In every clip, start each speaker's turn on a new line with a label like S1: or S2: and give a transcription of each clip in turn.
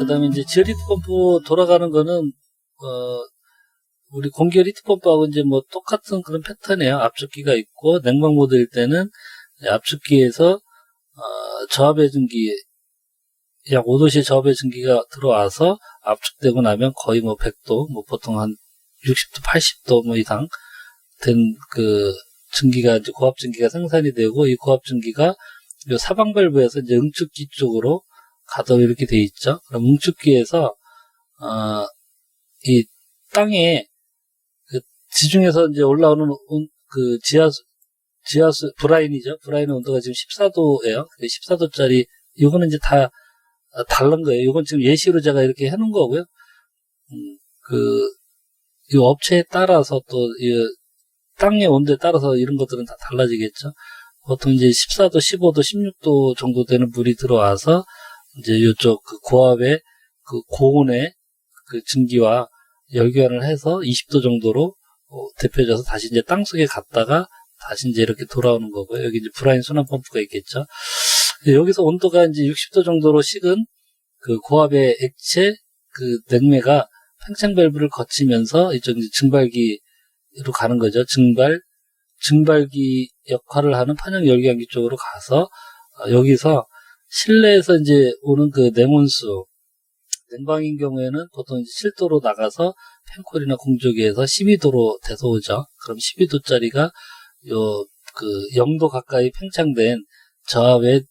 S1: 그 다음에 이제 지열 히트 펌프 돌아가는 거는, 우리 공기열 히트 펌프하고 이제 뭐 똑같은 그런 패턴이에요. 압축기가 있고, 냉방 모드일 때는 압축기에서, 저하배준기, 약 5도씨의 저하배준기가 들어와서 압축되고 나면 거의 뭐 100도, 뭐 보통 한 60도, 80도 뭐 이상 된 그 증기가, 이제 고압 증기가 생산이 되고, 이 고압 증기가 요 사방 밸브에서 이제 응축기 쪽으로 가도록 이렇게 돼 있죠. 그럼 응축기에서, 이 땅에 그 지중에서 이제 올라오는 그 지하수, 브라인이죠. 브라인의 온도가 지금 14도예요. 14도짜리, 이거는 이제 다 다른 거예요. 이건 지금 예시로 제가 이렇게 해놓은 거고요. 이 업체에 따라서 또, 이 땅의 온도에 따라서 이런 것들은 다 달라지겠죠. 보통 이제 14도, 15도, 16도 정도 되는 물이 들어와서, 이제 이쪽 그 고압의 그 고온의 그 증기와 열교환을 해서 20도 정도로 데펴져서 다시 이제 땅 속에 갔다가 다시 이제 이렇게 돌아오는 거고요. 여기 이제 브라인 순환 펌프가 있겠죠. 여기서 온도가 이제 60도 정도로 식은 그 고압의 액체 그 냉매가 팽창 밸브를 거치면서 이쪽 이제 증발기로 가는 거죠. 증발기 역할을 하는 판형 열기관기 쪽으로 가서 여기서 실내에서 이제 오는 그 냉온수, 냉방인 경우에는 보통 이제 7도로 나가서 팬콜이나 공조기에서 12도로 돼서 오죠. 그럼 12도짜리가 요 그 0도 가까이 팽창된 저압의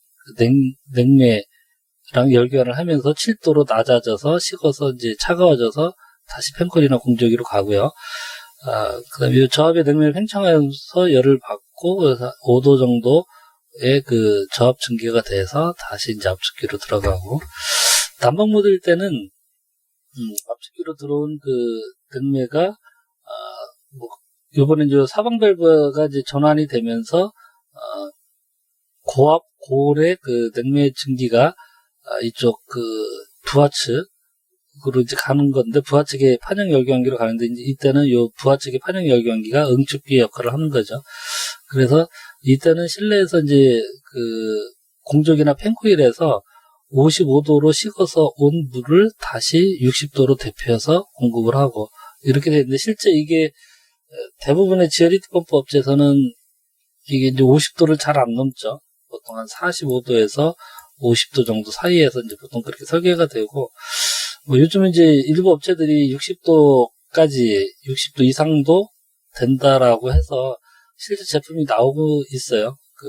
S1: 냉매랑 열교환을 하면서 7도로 낮아져서 식어서 이제 차가워져서 다시 팬콜이나 공조기로 가고요. 그 다음에 이 저압의 냉매를 팽창하면서 열을 받고, 그래서 5도 정도의 그 저압 증기가 돼서 다시 이제 압축기로 들어가고, 난방 모드일 때는, 압축기로 들어온 그 냉매가, 요번에 이제 사방 밸브가 이제 전환이 되면서, 고압, 고온의 그 냉매 증기가, 이쪽 그 부하측으로 이제 가는 건데, 부하측의 판형 열교환기로 가는데, 이제 이때는 요 부하측의 판형 열교환기가 응축기 역할을 하는 거죠. 그래서 이때는 실내에서 이제 그 공조기나 팬코일에서 55도로 식어서 온 물을 다시 60도로 데펴서 공급을 하고, 이렇게 되는데, 실제 이게 대부분의 지열 히트 펌프 업체에서는 이게 이제 50도를 잘 안 넘죠. 보통 한 45도에서 50도 정도 사이에서 이제 보통 그렇게 설계가 되고, 뭐 요즘은 이제 일부 업체들이 60도까지, 60도 이상도 된다라고 해서 실제 제품이 나오고 있어요. 그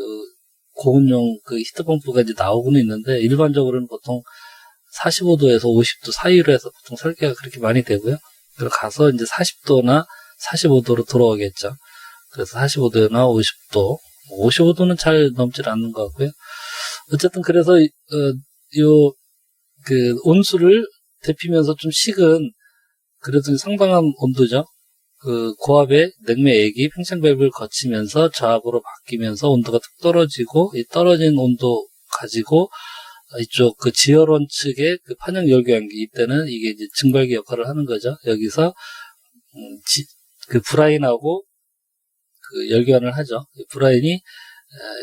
S1: 고온용 그 히트펌프가 이제 나오고는 있는데, 일반적으로는 보통 45도에서 50도 사이로 해서 보통 설계가 그렇게 많이 되고요. 그리고 가서 이제 40도나 45도로 돌아오겠죠. 그래서 45도나 50도, 55도는 잘 넘질 않는 것 같고요. 어쨌든 그래서 그 온수를 데피면서 좀 식은, 그래도 상당한 온도죠. 그 고압의 냉매액이 팽창 밸브를 거치면서 저압으로 바뀌면서 온도가 툭 떨어지고, 이 떨어진 온도 가지고 이쪽 그 지열원 측의 그 판형 열교환기, 이때는 이게 이제 증발기 역할을 하는 거죠. 여기서 그 브라인하고 그 열교환을 하죠. 브라인이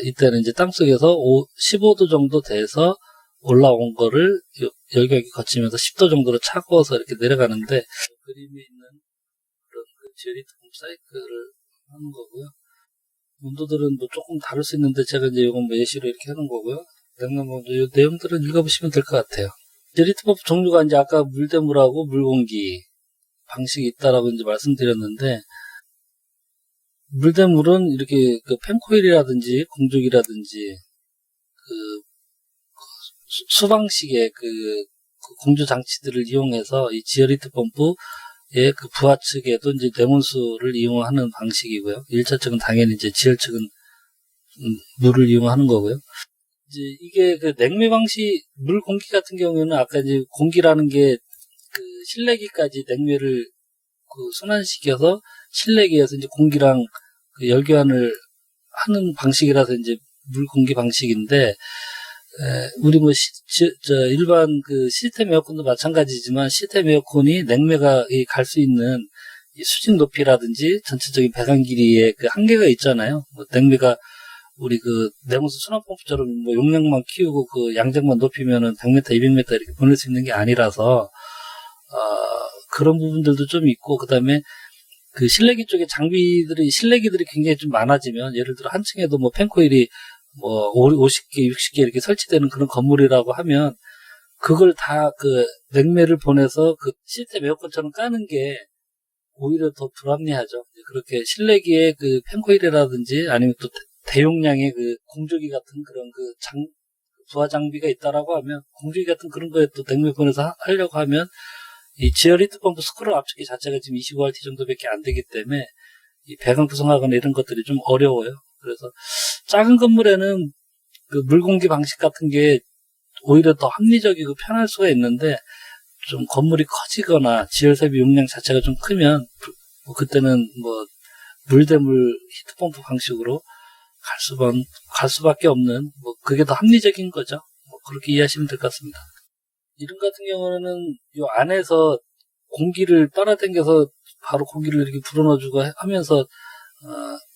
S1: 이때는 이제 땅속에서 15도 정도 돼서 올라온 거를 열교환기 거치면서 10도 정도로 차가워서 이렇게 내려가는데, 그림에 있는 그런 그 지열 히트 펌프 사이클을 하는 거고요. 온도들은 뭐 조금 다를 수 있는데, 제가 이제 이건 뭐 예시로 이렇게 하는 거고요. 이 내용들은 읽어보시면 될 것 같아요. 지열 히트 펌프 종류가 이제 아까 물대물하고 물공기 방식이 있다라고 이제 말씀드렸는데, 물대물은 이렇게 그 펜코일이라든지 공조기라든지 그 수방식의 그 공조 장치들을 이용해서 이 지열 히트 펌프의 그 부하 측에도 이제 냉온수를 이용하는 방식이고요. 1차 측은 당연히 이제 지열 측은 물을 이용하는 거고요. 이제 이게 그 냉매 방식, 물 공기 같은 경우에는 아까 이제 공기라는 게 그 실내기까지 냉매를 그 순환시켜서 실내기에서 이제 공기랑 그 열교환을 하는 방식이라서 이제 물 공기 방식인데, 우리 뭐 일반 그 시스템 에어컨도 마찬가지지만, 시스템 에어컨이 냉매가 갈 수 있는 이 수직 높이라든지 전체적인 배관 길이에 그 한계가 있잖아요. 뭐 냉매가 우리 그 내무수 수납펌프처럼 뭐 용량만 키우고 그 양적만 높이면은 100m, 200m 이렇게 보낼 수 있는 게 아니라서 그런 부분들도 좀 있고, 그다음에 그 실내기 쪽에 실내기들이 굉장히 좀 많아지면, 예를 들어 한 층에도 뭐 펜코일이 뭐 50개, 60개 이렇게 설치되는 그런 건물이라고 하면, 그걸 다 그 냉매를 보내서 그 시스템 에어컨처럼 까는 게 오히려 더 불합리하죠. 그렇게 실내기에 그 펜코일이라든지 아니면 또 대용량의 그 공조기 같은 그런 그 부하 장비가 있다라고 하면, 공조기 같은 그런 거에 또 냉매 보내서 하려고 하면, 이 지열 히트펌프 스크롤 압축기 자체가 지금 25RT 정도밖에 안 되기 때문에 이 배관 구성하거나 이런 것들이 좀 어려워요. 그래서 작은 건물에는 그 물공기 방식 같은 게 오히려 더 합리적이고 편할 수가 있는데, 좀 건물이 커지거나 지열 설비 용량 자체가 좀 크면 뭐 그때는 뭐 물대물 히트펌프 방식으로 갈 수밖에 없는, 뭐 그게 더 합리적인 거죠. 뭐 그렇게 이해하시면 될 것 같습니다. 이런 같은 경우는 요 안에서 공기를 빨아당겨서 바로 공기를 이렇게 불어넣어주고 하면서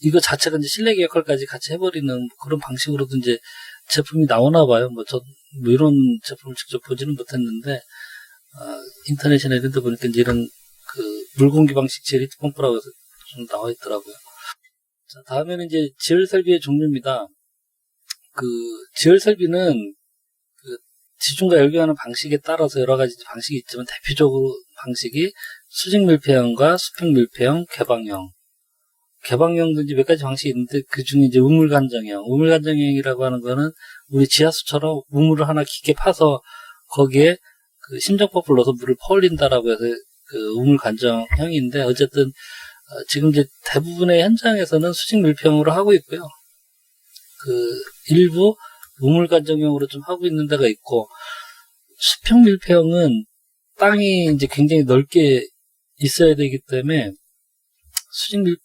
S1: 이거 자체가 이제 실내기 역할까지 같이 해버리는 그런 방식으로도 이제 제품이 나오나 봐요. 뭐 이런 제품을 직접 보지는 못했는데 인터넷이나 이런 데 보니까 이제 이런 그 물공기 방식 지열 히트 펌프라고 해서 좀 나와 있더라고요. 자, 다음에는 이제 지열 설비의 종류입니다. 그 지열 설비는 지중과 열교하는 방식에 따라서 여러 가지 방식이 있지만, 대표적으로 방식이 수직 밀폐형과 수평 밀폐형, 개방형도 이제 몇 가지 방식이 있는데, 그 중에 이제 우물간정형이라고 하는 거는 우리 지하수처럼 우물을 하나 깊게 파서 거기에 그 심정법을 넣어서 물을 퍼올린다라고 해서 그 우물간정형인데, 어쨌든 지금 이제 대부분의 현장에서는 수직 밀폐형으로 하고 있고요. 그 일부 우물간정형으로 좀 하고 있는 데가 있고, 수평 밀폐형은 땅이 이제 굉장히 넓게 있어야 되기 때문에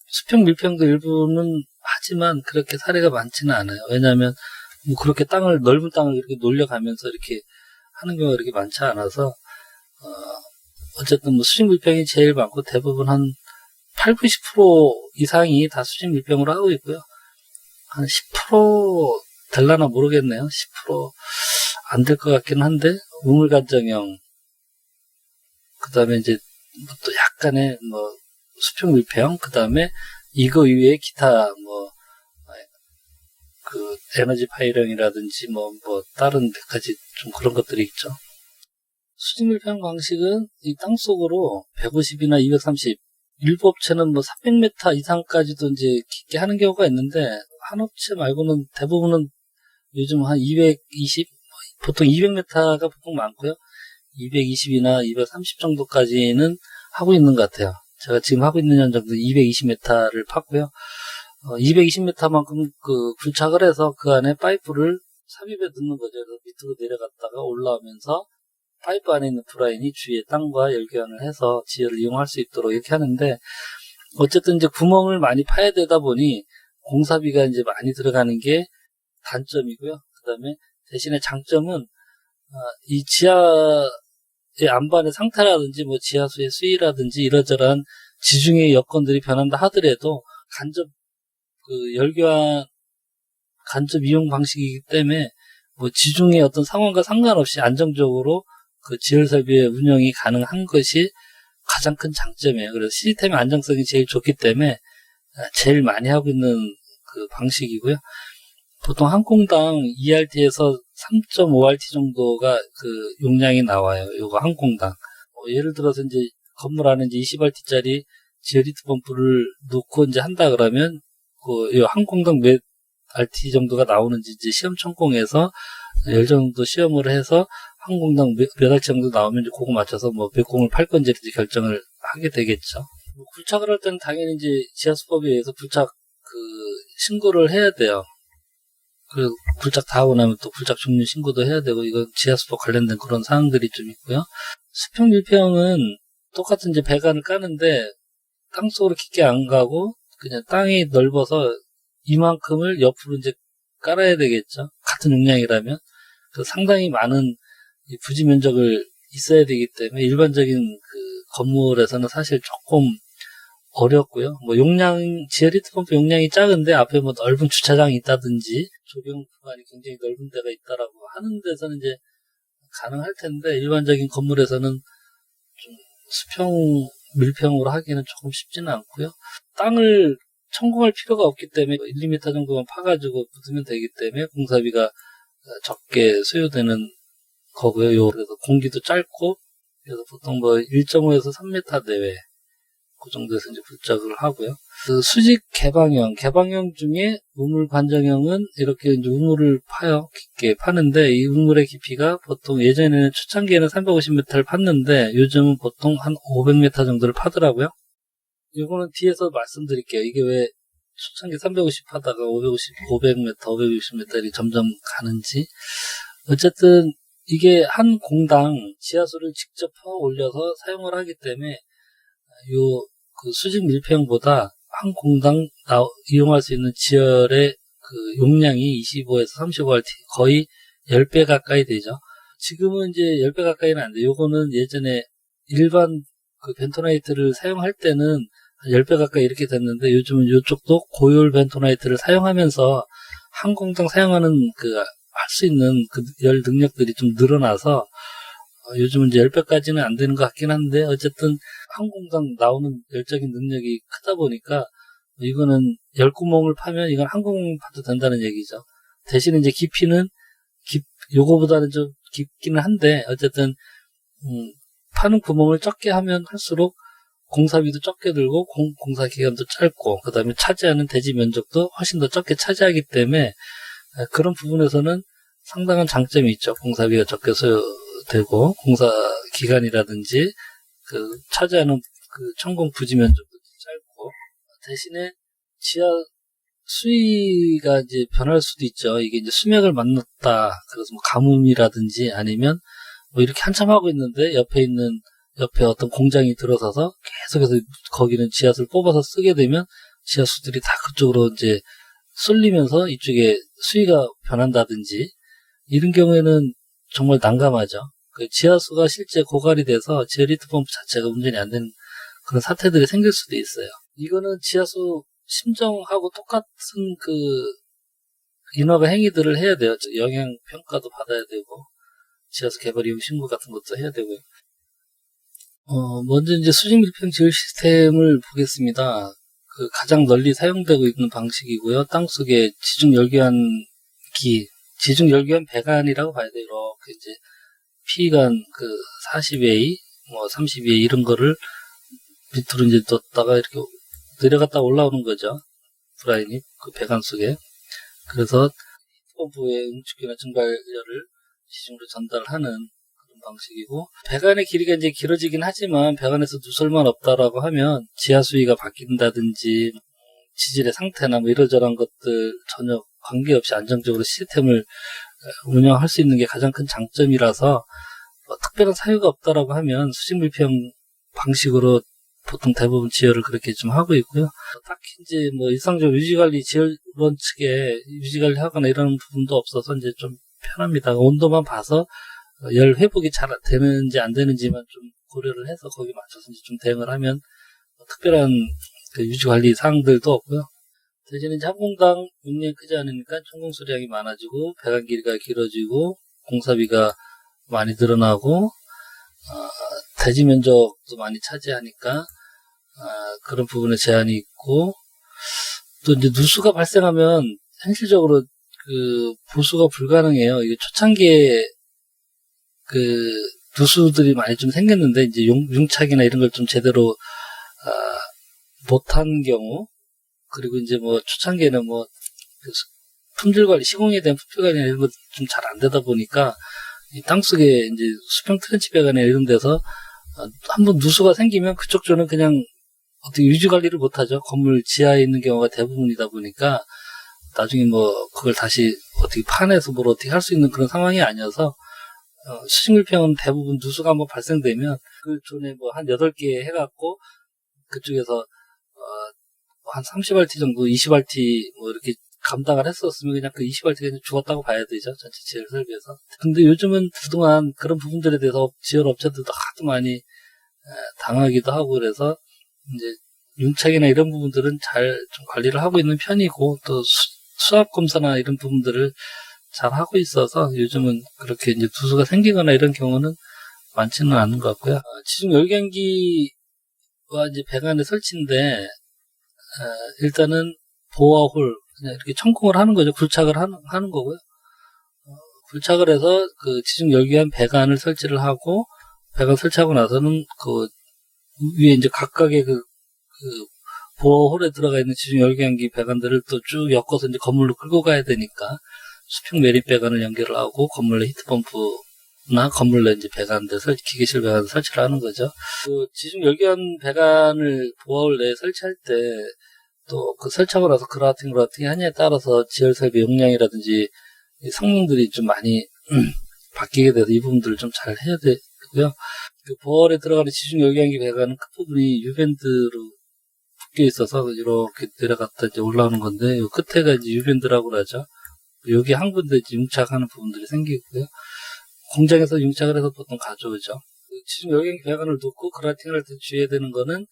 S1: 수평 밀폐형도 일부는 하지만 그렇게 사례가 많지는 않아요. 왜냐하면 뭐 그렇게 넓은 땅을 이렇게 놀려가면서 이렇게 하는 경우가 이렇게 많지 않아서 어쨌든 뭐 수직 밀폐형이 제일 많고, 대부분 한 8, 90% 이상이 다 수직 밀폐형으로 하고 있고요. 한 10% 될라나 모르겠네요. 10% 안 될 것 같긴 한데, 우물간정형, 그 다음에 이제 또 약간의 뭐 수평 밀폐형, 그 다음에 이거 이외에 기타 그 에너지 파일형이라든지 뭐 다른 몇 가지 좀 그런 것들이 있죠. 수직 밀폐형 방식은 이 땅속으로 150이나 230, 일부 업체는 뭐 300m 이상까지도 이제 깊게 하는 경우가 있는데, 한 업체 말고는 대부분은 요즘 한 220, 보통 200m가 보통 많고요. 220이나 230 정도까지는 하고 있는 것 같아요. 제가 지금 하고 있는 현장도 220m를 팠고요. 220m만큼 그 굴착을 해서 그 안에 파이프를 삽입에 넣는 거죠. 그래서 밑으로 내려갔다가 올라오면서 파이프 안에 있는 브라인이 주위에 땅과 열교환을 해서 지열을 이용할 수 있도록 이렇게 하는데, 어쨌든 이제 구멍을 많이 파야 되다 보니 공사비가 이제 많이 들어가는 게 단점이고요. 그 다음에 대신에 장점은 이 지하의 안반의 상태라든지 뭐 지하수의 수위라든지 이러저러한 지중해 여건들이 변한다 하더라도 간접 이용 방식이기 때문에 뭐 지중해 어떤 상황과 상관없이 안정적으로 그 지열 설비의 운영이 가능한 것이 가장 큰 장점이에요. 그래서 시스템의 안정성이 제일 좋기 때문에 제일 많이 하고 있는 그 방식이고요. 보통 한 공당 2RT에서 3.5RT 정도가 그 용량이 나와요. 요거 한 공당. 예를 들어서 이제 건물 안에 이제 20RT짜리 지열 히트 펌프를 놓고 이제 한다 그러면 그 한 공당 몇 RT 정도가 나오는지 이제 시험 천공에서 열 정도 시험을 해서 한 공당 몇 RT 정도 나오면 이제 그거 맞춰서 뭐 몇 공을 팔 건지 결정을 하게 되겠죠. 굴착을 할 때는 당연히 이제 지하수법에 의해서 굴착 신고를 해야 돼요. 그리고 굴착 다 하고 나면 또 굴착 종류 신고도 해야 되고, 이건 지하수법 관련된 그런 사항들이 좀 있고요. 수평 밀폐형은 똑같은 이제 배관을 까는데 땅속으로 깊게 안 가고 그냥 땅이 넓어서 이만큼을 옆으로 이제 깔아야 되겠죠. 같은 용량이라면. 그래서 상당히 많은 부지 면적을 있어야 되기 때문에 일반적인 그 건물에서는 사실 조금 어렵고요. 뭐 지하 히트펌프 용량이 작은데 앞에 뭐 넓은 주차장이 있다든지 조경 구간이 굉장히 넓은 데가 있다라고 하는 데서는 이제 가능할 텐데 일반적인 건물에서는 좀 수평 밀평으로 하기는 조금 쉽지는 않고요. 땅을 천공할 필요가 없기 때문에 1, 2m 정도만 파가지고 묻으면 되기 때문에 공사비가 적게 소요되는 거고요. 그래서 공기도 짧고 그래서 보통 뭐 1.5에서 3m 내외 그 정도에서 이제 불작을 하고요. 그 수직 개방형 중에 우물 관정형은 이렇게 이제 우물을 파요. 깊게 파는데 이 우물의 깊이가 보통 예전에는 초창기에는 350m를 팠는데 요즘은 보통 한 500m 정도를 파더라고요. 이거는 뒤에서 말씀드릴게요. 이게 왜 초창기 350 하다가 500m, 560m이 점점 가는지. 어쨌든 이게 한 공당 지하수를 직접 퍼 올려서 사용을 하기 때문에 그 수직 밀폐형보다 한 공당 이용할 수 있는 지열의 그 용량이 25에서 35R 거의 10배 가까이 되죠. 지금은 이제 10배 가까이는 안 돼요. 요거는 예전에 일반 그 벤토나이트를 사용할 때는 한 10배 가까이 이렇게 됐는데 요즘은 이쪽도 고열 벤토나이트를 사용하면서 한 공당 사용하는 할 수 있는 그 열 능력들이 좀 늘어나서 요즘은 이제 10배까지는 안 되는 것 같긴 한데 어쨌든 한 공당 나오는 열적인 능력이 크다 보니까 이거는 열구멍을 파면 이건 한 구멍 파도 된다는 얘기죠. 대신에 이제 깊이는 요거보다는 좀 깊기는 한데 어쨌든 파는 구멍을 적게 하면 할수록 공사비도 적게 들고 공사 기간도 짧고 그 다음에 차지하는 대지 면적도 훨씬 더 적게 차지하기 때문에 그런 부분에서는 상당한 장점이 있죠. 공사비가 적게 소요되고 공사 기간이라든지 그 차지하는 그 천공 부지 면적도 짧고 대신에 지하 수위가 이제 변할 수도 있죠. 이게 이제 수맥을 만났다. 그래서 뭐 가뭄이라든지 아니면 뭐 이렇게 한참 하고 있는데 옆에 어떤 공장이 들어서서 계속해서 거기는 지하수를 뽑아서 쓰게 되면 지하수들이 다 그쪽으로 이제 쏠리면서 이쪽에 수위가 변한다든지 이런 경우에는 정말 난감하죠. 그 지하수가 실제 고갈이 돼서 지하 히트펌프 자체가 운전이 안 되는 그런 사태들이 생길 수도 있어요. 이거는 지하수 심정하고 똑같은 그 인허가 행위들을 해야 돼요. 영향 평가도 받아야 되고 지하수 개발 이용 신고 같은 것도 해야 되고요. 먼저 이제 수직 밀평 지열 시스템을 보겠습니다. 그 가장 널리 사용되고 있는 방식이고요. 땅속에 지중 열기관 배관이라고 봐야 돼요. 이렇게 이제 P관 그 40A, 뭐 32A 이런 거를 밑으로 이제 뒀다가 이렇게 내려갔다 올라오는 거죠. 브라인이 그 배관 속에. 그래서 펌프의 응축기나 증발열을 지중으로 전달하는 그런 방식이고 배관의 길이가 이제 길어지긴 하지만 배관에서 누설만 없다라고 하면 지하 수위가 바뀐다든지 지질의 상태나 뭐 이러저러한 것들 전혀 관계없이 안정적으로 시스템을 운영할 수 있는 게 가장 큰 장점이라서 특별한 사유가 없다라고 하면 수직 밀폐형 방식으로 보통 대부분 지열을 그렇게 좀 하고 있고요. 딱히 이제 뭐 일상적으로 유지관리 지열원 측에 유지관리 하거나 이런 부분도 없어서 이제 좀 편합니다. 온도만 봐서 열 회복이 잘 되는지 안 되는지만 좀 고려를 해서 거기 맞춰서 이제 좀 대응을 하면 특별한 그 유지관리 사항들도 없고요. 대신에 이제 한 공당 용량이 크지 않으니까 천공 수량이 많아지고 배관 길이가 길어지고 공사비가 많이 늘어나고 대지 면적도 많이 차지하니까 그런 부분에 제한이 있고 또 이제 누수가 발생하면 현실적으로 그 보수가 불가능해요. 이게 초창기에 그 누수들이 많이 좀 생겼는데 이제 융착이나 이런 걸 좀 제대로 못한 경우 그리고 이제 뭐 초창기에는 뭐 품질 관리 시공에 대한 품질 관리 이런 것 좀 잘 안 되다 보니까 이 땅속에 이제 수평 트렌치 배관이나 이런 데서 한번 누수가 생기면 그쪽 조는 그냥 어떻게 유지 관리를 못하죠. 건물 지하에 있는 경우가 대부분이다 보니까 나중에 뭐 그걸 다시 어떻게 파내서 뭘 어떻게 할 수 있는 그런 상황이 아니어서 수직 밀평은 대부분 누수가 한번 발생되면 그 존에 뭐 한 8개 해갖고 그쪽에서 한 30RT 정도, 20RT 뭐 이렇게 감당을 했었으면 그냥 그 20RT가 그냥 죽었다고 봐야 되죠. 전체 지열 설비에서. 근데 요즘은 그동안 그런 부분들에 대해서 지열 업체들도 하도 많이 당하기도 하고 그래서 이제 융착이나 이런 부분들은 잘 좀 관리를 하고 있는 편이고, 또 수압 검사나 이런 부분들을 잘 하고 있어서 요즘은 그렇게 이제 누수가 생기거나 이런 경우는 많지는 않은 것 같고요. 지중 열경기와 이제 배관의 설치인데, 일단은 보어홀, 그냥 이렇게 청콩을 하는 거죠. 굴착을 하는 거고요. 굴착을 해서 그 지중 열기한 배관을 설치를 하고, 배관 설치하고 나서는 그 위에 이제 각각의 그 보어홀에 들어가 있는 지중 열기한기 배관들을 또 쭉 엮어서 이제 건물로 끌고 가야 되니까 수평 매립 배관을 연결을 하고 건물 내 히트펌프나 건물 내 이제 배관들 기계실 배관 설치를 하는 거죠. 그 지중 열기한 배관을 보어홀 내에 설치할 때 또 그 설치하고 나서 그라우팅을 어떻게 하냐에 따라서 지열 설비 용량이라든지 성능들이 좀 많이 바뀌게 돼서 이 부분들을 좀 잘 해야 되고요. 그 보어홀에 들어가는 지중 열기한기 배관은 끝부분이 유밴드로 묶여 있어서 이렇게 내려갔다 이제 올라오는 건데, 요 끝에가 이제 유밴드라고 그러죠. 여기 한 군데 융착하는 부분들이 생기고요. 공장에서 융착을 해서 보통 가져오죠. 지중 열기한기 배관을 놓고 그라팅을 할 때 주의해야 되는 거는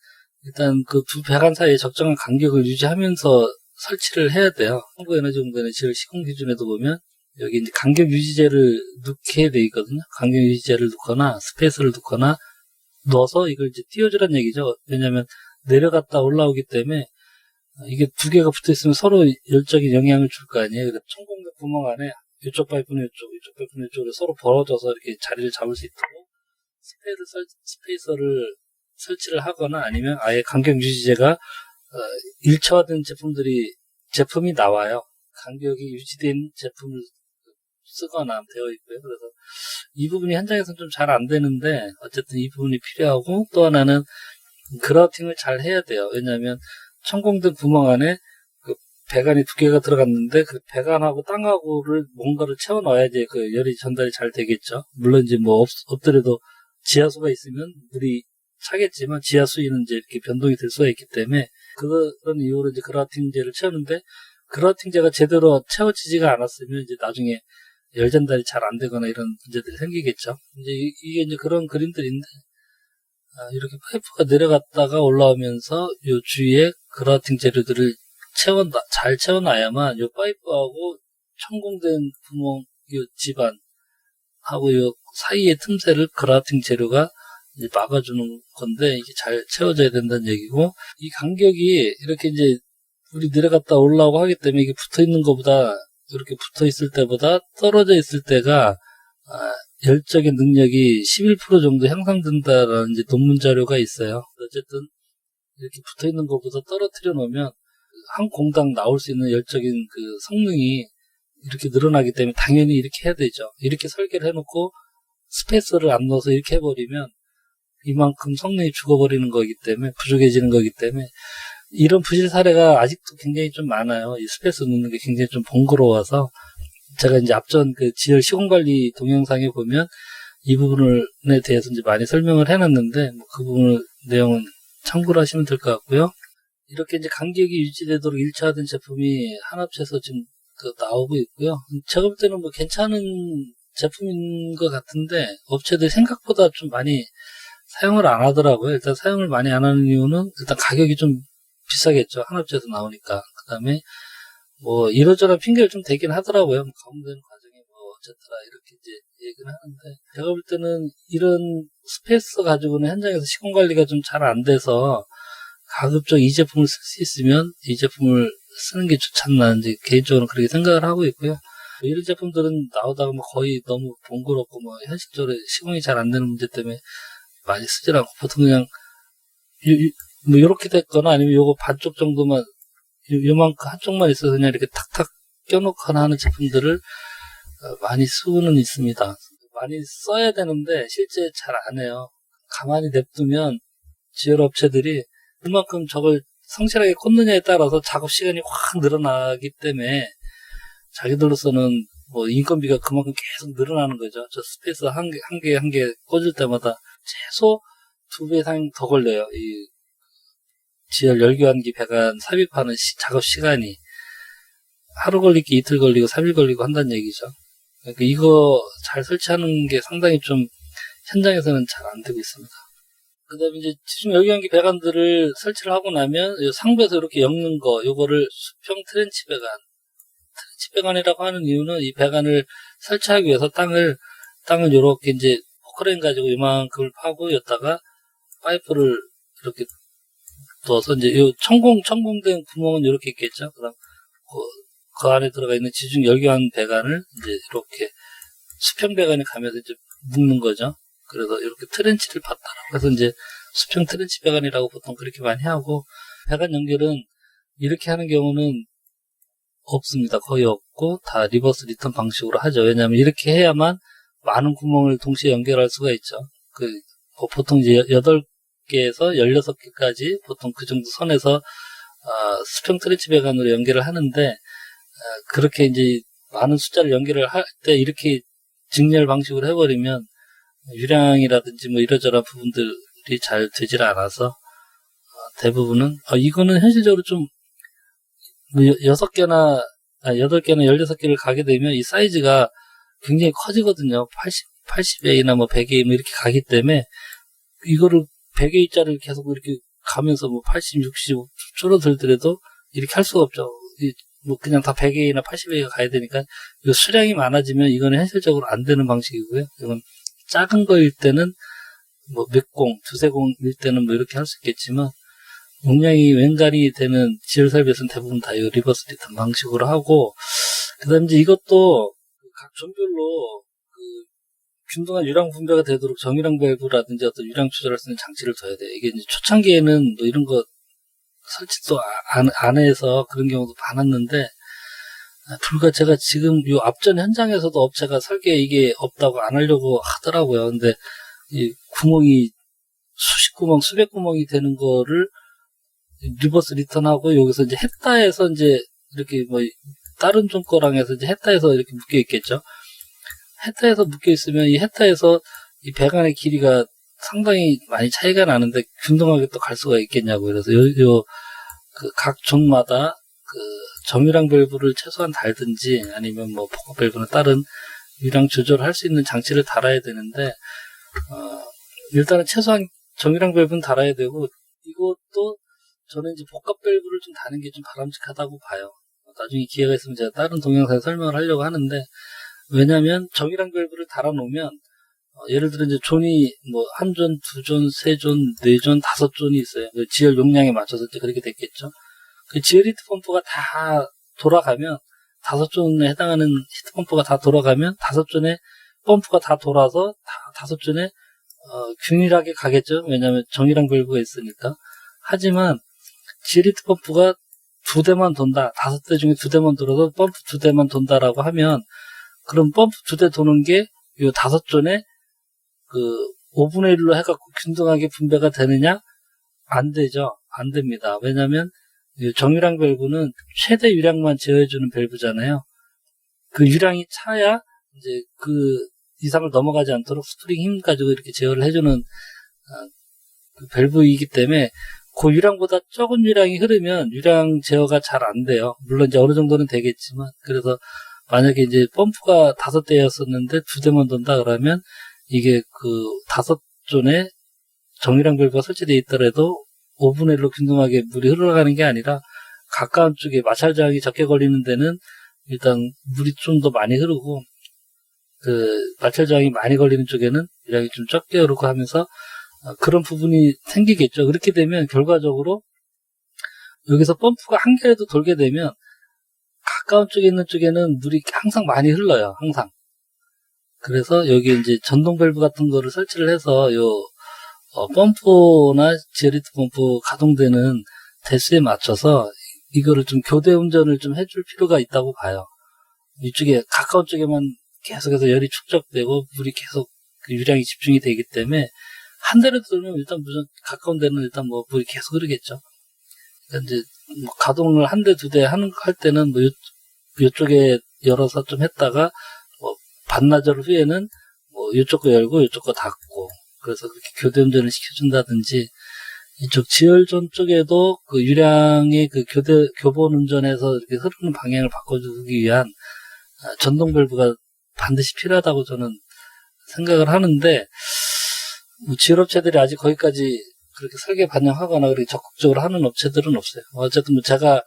S1: 일단 그 두 배관 사이에 적정한 간격을 유지하면서 설치를 해야 돼요. 한국에너지공단의 지열 시공 기준에도 보면 여기 이제 간격 유지제를 넣게 돼 있거든요. 간격 유지제를 넣거나 스페이스를 넣거나 넣어서 이걸 이제 띄워주란 얘기죠. 왜냐하면 내려갔다 올라오기 때문에 이게 두 개가 붙어 있으면 서로 열적인 영향을 줄 거 아니에요. 그래서 천공격 구멍 안에 이쪽 파이프는 이쪽 파이프는 이쪽으로 서로 벌어져서 이렇게 자리를 잡을 수 있도록 스페이서를 설치를 하거나 아니면 아예 간격 유지제가 일체화된 제품이 나와요. 간격이 유지된 제품을 쓰거나 되어 있고요. 그래서 이 부분이 현장에서는 좀 잘 안 되는데 어쨌든 이 부분이 필요하고, 또 하나는 그라우팅을 잘 해야 돼요. 왜냐하면 천공등 구멍 안에 그 배관이 두 개가 들어갔는데 그 배관하고 땅하고를 뭔가를 채워 넣어야지 그 열이 전달이 잘 되겠죠. 물론 이제 뭐 없더라도 지하수가 있으면 물이 차겠지만 지하수위는 이제 이렇게 변동이 될 수가 있기 때문에 그런 이유로 이제 그라우팅제를 채우는데, 그라우팅제가 제대로 채워지지가 않았으면 이제 나중에 열 전달이 잘 안 되거나 이런 문제들이 생기겠죠. 이제 이게 이제 그런 그림들인데, 이렇게 파이프가 내려갔다가 올라오면서 요 주위에 그라우팅 재료들을 잘 채워놔야만 요 파이프하고 천공된 구멍, 요 집안하고 요 사이의 틈새를 그라우팅 재료가 이제 막아주는 건데, 이게 잘 채워져야 된다는 얘기고, 이 간격이 이렇게 이제 물이 내려갔다 올라오고 하기 때문에 이게 붙어 있는 것보다, 이렇게 붙어 있을 때보다 떨어져 있을 때가 열적인 능력이 11% 정도 향상된다라는 이제 논문 자료가 있어요. 어쨌든 이렇게 붙어 있는 것보다 떨어뜨려 놓으면 한 공당 나올 수 있는 열적인 그 성능이 이렇게 늘어나기 때문에 당연히 이렇게 해야 되죠. 이렇게 설계를 해놓고 스페이서를 안 넣어서 이렇게 해버리면 이만큼 성능이 죽어버리는 거기 때문에, 부족해지는 거기 때문에, 이런 부실 사례가 아직도 굉장히 좀 많아요. 이 스페이스 넣는 게 굉장히 좀 번거로워서, 제가 이제 앞전 그 지열 시공관리 동영상에 보면 이 부분에 대해서 이제 많이 설명을 해놨는데, 그 부분 내용은 참고를 하시면 될 것 같고요. 이렇게 이제 간격이 유지되도록 일체화된 제품이 한 업체에서 지금 나오고 있고요. 제가 볼 때는 뭐 괜찮은 제품인 것 같은데, 업체들이 생각보다 좀 많이 사용을 안 하더라고요. 일단 사용을 많이 안 하는 이유는 일단 가격이 좀 비싸겠죠. 한 업체에서 나오니까. 그 다음에 뭐 이러저러 핑계를 좀 대긴 하더라고요. 가공되는 과정이 뭐 어쨌더라 이렇게 이제 얘기는 하는데, 제가 볼 때는 이런 스페이스 가지고는 현장에서 시공 관리가 좀 잘 안 돼서 가급적 이 제품을 쓸 수 있으면 이 제품을 쓰는 게 좋지 않나, 이제 개인적으로 그렇게 생각을 하고 있고요. 이런 제품들은 나오다가 뭐 거의 너무 번거롭고 뭐 현실적으로 시공이 잘 안 되는 문제 때문에 많이 쓰질 않고, 보통 그냥 뭐 요렇게 됐거나 아니면 요거 반쪽 정도만, 요만큼 한쪽만 있어서 그냥 이렇게 탁탁 껴놓거나 하는 제품들을 많이 쓰고는 있습니다. 많이 써야 되는데 실제 잘 안 해요. 가만히 냅두면 지열업체들이 얼만큼 저걸 성실하게 꽂느냐에 따라서 작업 시간이 확 늘어나기 때문에 자기들로서는 뭐 인건비가 그만큼 계속 늘어나는 거죠. 저 스페이스 한 개 꽂을 때마다 최소 2배 이상 더 걸려요. 이 지열 열교환기 배관 삽입하는 작업 시간이 하루 걸리기 이틀 걸리고 3일 걸리고 한다는 얘기죠. 그러니까 이거 잘 설치하는 게 상당히 좀 현장에서는 잘 안 되고 있습니다. 그다음에 이제 지중 열기관기 배관들을 설치를 하고 나면 이 상부에서 이렇게 엮는 거, 요거를 수평 트렌치 배관. 트렌치 배관이라고 하는 이유는 이 배관을 설치하기 위해서 땅을 요렇게 이제 포크레인 가지고 이만큼을 파고 여기다가 파이프를 이렇게 넣어서 이제 요 천공된 구멍은 이렇게 있겠죠. 그다음 그 안에 들어가 있는 지중 열기관 배관을 이제 이렇게 수평 배관이 가면서 이제 묶는 거죠. 그래서 이렇게 트렌치를 팠다. 그래서 이제 수평 트렌치 배관이라고 보통 그렇게 많이 하고, 배관 연결은 이렇게 하는 경우는 없습니다. 거의 없고 다 리버스 리턴 방식으로 하죠. 왜냐하면 이렇게 해야만 많은 구멍을 동시에 연결할 수가 있죠. 보통 이제 8개에서 16개까지 보통 그 정도 선에서 수평 트렌치 배관으로 연결을 하는데, 그렇게 이제 많은 숫자를 연결을 할 때 이렇게 직렬 방식으로 해버리면 유량이라든지 뭐 이러저런 부분들이 잘 되질 않아서 대부분은 이거는 현실적으로 좀 6개나 8개나 16개를 가게 되면 이 사이즈가 굉장히 커지거든요. 80A나 뭐 100A 뭐 이렇게 가기 때문에 이거를 100A짜리를 계속 이렇게 가면서 뭐 80, 60 줄어들더라도 이렇게 할 수가 없죠. 뭐 그냥 다 100A나 80A가 가야 되니까 이 수량이 많아지면 이거는 현실적으로 안 되는 방식이고요. 이건 작은 거일 때는 뭐 몇 공, 두세 공일 때는 뭐 이렇게 할 수 있겠지만, 용량이 웬간이 되는 지열 설비에서는 대부분 다 이 리버스 리턴 방식으로 하고, 그 다음에 이제 이것도 각 존별로 균등한 유량 분배가 되도록 정유량 밸브라든지 어떤 유량 조절할 수 있는 장치를 둬야 돼요. 이게 이제 초창기에는 뭐 이런 거 설치도 안 해서 그런 경우도 많았는데, 불과 제가 지금 요 앞전 현장에서도 업체가 설계에 이게 없다고 안 하려고 하더라고요. 근데 이 구멍이 수십 구멍, 수백 구멍이 되는 거를 리버스 리턴하고 여기서 이제 헥타에서 이제 이렇게 뭐 다른 종 거랑 해서 이제 헥타에서 이렇게 묶여 있겠죠. 헥타에서 묶여 있으면 이 헥타에서 이 배관의 길이가 상당히 많이 차이가 나는데 균등하게 또 갈 수가 있겠냐고. 그래서 각 존마다 정유량 밸브를 최소한 달든지 아니면 뭐 포커 밸브는 다른 유량 조절할 수 있는 장치를 달아야 되는데, 일단은 최소한 정유량 밸브는 달아야 되고, 이것도 저는 이제 복합 밸브를 좀 다는 게 좀 바람직하다고 봐요. 나중에 기회가 있으면 제가 다른 동영상에 설명을 하려고 하는데, 왜냐면 정유량 밸브를 달아놓으면 예를 들어 이제 존이 뭐 한 존, 두 존, 세 존, 네 존, 다섯 존이 있어요. 지열 용량에 맞춰서 이제 그렇게 됐겠죠. 그 지열 히트 펌프가 다 돌아가면, 다섯 존에 해당하는 히트 펌프가 다 돌아가면 다섯 존의 펌프가 다 돌아서 다섯 존에 균일하게 가겠죠. 왜냐하면 정유량 밸브가 있으니까. 하지만 지열 히트 펌프가 두 대만 돈다, 다섯 대 중에 두 대만 돌아서 펌프 두 대만 돈다라고 하면, 그럼 펌프 두 대 도는 게 요 다섯 존에 5분의 1로 해갖고 균등하게 분배가 되느냐? 안 되죠. 안 됩니다. 왜냐면 정유량 밸브는 최대 유량만 제어해주는 밸브잖아요. 그 유량이 차야 이제 그 이상을 넘어가지 않도록 스프링 힘 가지고 이렇게 제어를 해주는 그 밸브이기 때문에 그 유량보다 적은 유량이 흐르면 유량 제어가 잘 안 돼요. 물론 이제 어느 정도는 되겠지만, 그래서 만약에 이제 펌프가 5대였었는데 2대만 돈다 그러면 이게 다섯 존에 정유량 밸브가 설치되어 있더라도 5분의 1로 균등하게 물이 흘러가는 게 아니라 가까운 쪽에 마찰 저항이 적게 걸리는 데는 일단 물이 좀 더 많이 흐르고, 마찰 저항이 많이 걸리는 쪽에는 유량이 좀 적게 흐르고 하면서 그런 부분이 생기겠죠. 그렇게 되면 결과적으로 여기서 펌프가 한 개라도 돌게 되면 가까운 쪽에 있는 쪽에는 물이 항상 많이 흘러요. 항상. 그래서 여기 이제 전동 밸브 같은 거를 설치를 해서 펌프나 지열히트 펌프 가동되는 대수에 맞춰서 이거를 좀 교대 운전을 좀 해줄 필요가 있다고 봐요. 이쪽에 가까운 쪽에만 계속해서 열이 축적되고 물이 계속 유량이 집중이 되기 때문에 한 대를 돌면 일단 무슨 가까운 데는 일단 뭐 물이 계속 흐르겠죠. 그러니까 이제 뭐 가동을 한 대, 두 대 할 때는 뭐 이쪽에 열어서 좀 했다가 뭐 반나절 후에는 뭐 이쪽 거 열고 이쪽 거 닫고, 그래서 그렇게 교대 운전을 시켜준다든지, 이쪽 지열존 쪽에도 그 유량의 교본 운전에서 이렇게 흐르는 방향을 바꿔주기 위한 전동 밸브가 반드시 필요하다고 저는 생각을 하는데, 뭐 지원업체들이 아직 거기까지 그렇게 설계 반영하거나 그렇게 적극적으로 하는 업체들은 없어요. 어쨌든 뭐 제가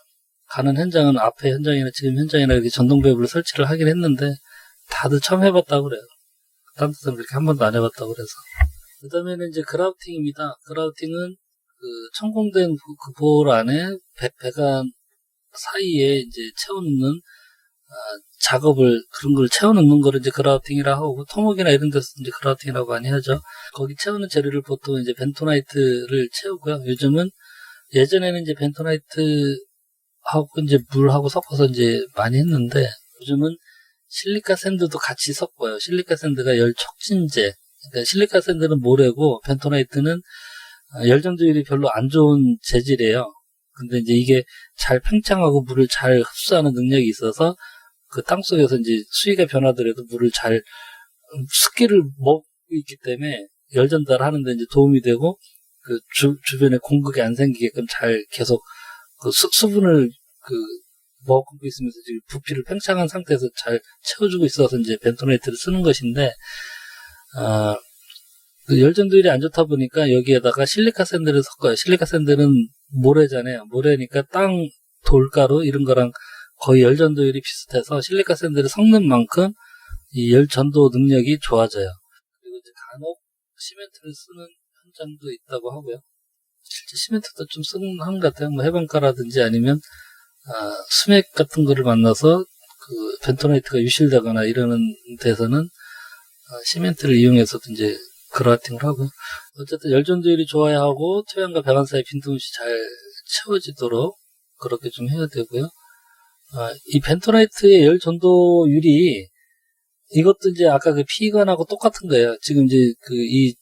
S1: 가는 현장은 앞에 현장이나 지금 현장이나 이렇게 전동배부를 설치를 하긴 했는데 다들 처음 해봤다고 그래요. 다른 데서는 그렇게 한 번도 안 해봤다고 그래서. 그 다음에는 이제 그라우팅입니다. 그라우팅은 그 천공된 그 볼 안에 배관 사이에 이제 채워넣는 작업을 그런 걸 채워넣는 거를 이제 그라우팅이라 하고 토목이나 이런 데서 이제 그라우팅이라고 많이 하죠. 거기 채우는 재료를 보통 이제 벤토나이트를 채우고요. 요즘은 예전에는 이제 벤토나이트하고 이제 물하고 섞어서 이제 많이 했는데 요즘은 실리카 샌드도 같이 섞어요. 실리카 샌드가 열 촉진제. 그러니까 실리카 샌드는 모래고 벤토나이트는 열 전도율이 별로 안 좋은 재질이에요. 근데 이제 이게 잘 팽창하고 물을 잘 흡수하는 능력이 있어서 그 땅속에서 이제 수위가 변하더라도 물을 잘 습기를 먹고 있기 때문에 열 전달하는데 이제 도움이 되고 그 주변에 공극이 안 생기게끔 잘 계속 그 수분을 그 먹고 있으면서 지금 부피를 팽창한 상태에서 잘 채워주고 있어서 이제 벤토네이트를 쓰는 것인데 그 열 전도율이 안 좋다 보니까 여기에다가 실리카 샌드를 섞어요. 실리카 샌드는 모래잖아요. 모래니까 땅 돌가루 이런 거랑 거의 열 전도율이 비슷해서 실리카 샌드를 섞는 만큼 이 열 전도 능력이 좋아져요. 그리고 이제 간혹 시멘트를 쓰는 현장도 있다고 하고요. 실제 시멘트도 좀 쓰는 것 같아요. 뭐 해변가라든지 아니면 수맥 같은 거를 만나서 그 벤토네이트가 유실되거나 이러는 데서는 시멘트를 이용해서도 이제 그라우팅을 하고요. 어쨌든 열 전도율이 좋아야 하고 토양과 배관 사이 빈틈없이 잘 채워지도록 그렇게 좀 해야 되고요. 이 벤토나이트의 열 전도율이 이것도 이제 아까 그 피건하고 똑같은 거예요. 지금 이제 그 이